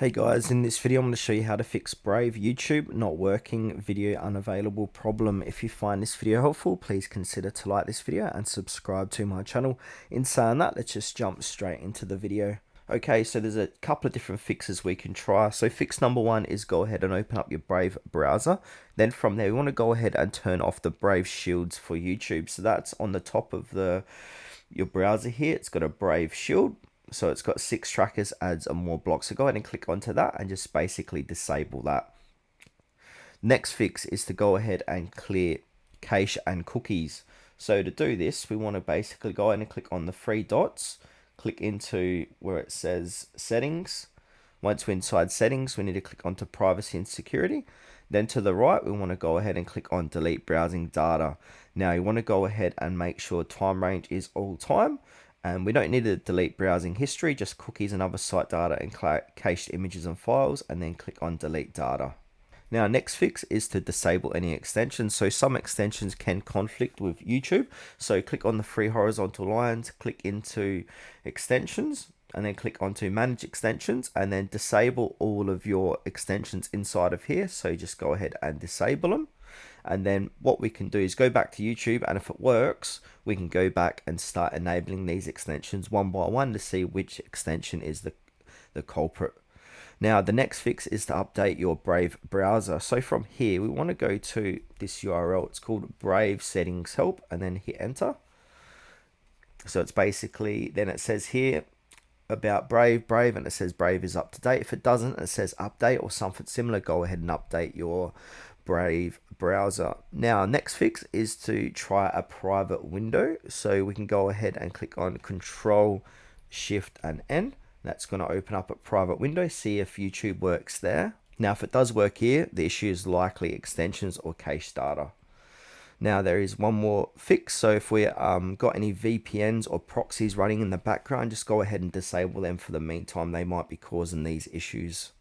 Hey guys, in this video I'm going to show you how to fix Brave YouTube not working video unavailable problem. If you find this video helpful, please consider to like this video and subscribe to my channel. In saying that, let's just jump straight into the video. Okay, so there's a couple of different fixes we can try. So fix number one is go ahead and open up your Brave browser. Then from there, we want to go ahead and turn off the Brave shields for YouTube. So that's on the top of your browser here. It's got a Brave shield. So it's got 6 trackers, ads, and more blocks. So go ahead and click onto that and just basically disable that. Next fix is to go ahead and clear cache and cookies. So to do this, we want to basically go ahead and click on the 3 dots, click into where it says settings. Once we're inside settings, we need to click onto privacy and security. Then to the right, we want to go ahead and click on delete browsing data. Now you want to go ahead and make sure time range is all time. And we don't need to delete browsing history, just cookies and other site data and cached images and files, and then click on delete data. Now, next fix is to disable any extensions. So some extensions can conflict with YouTube. So click on the 3 horizontal lines, click into extensions, and then click onto manage extensions, and then disable all of your extensions inside of here. So just go ahead and disable them. And then what we can do is go back to YouTube, and if it works, we can go back and start enabling these extensions one by one to see which extension is the culprit. Now the next fix is to update your Brave browser. So from here we want to go to this URL. It's called Brave settings help, and then hit enter. So it's basically, then it says here about Brave, and it says Brave is up to date. If it doesn't, it says update or something similar. Go ahead and update your Brave browser. Now next fix is to try a private window. So we can go ahead and click on Control Shift and N. That's going to open up a private window, see if YouTube works there. Now if it does work here, the issue is likely extensions or cache data. Now there is one more fix. So if we got any VPNs or proxies running in the background, just go ahead and disable them for the meantime. They might be causing these issues.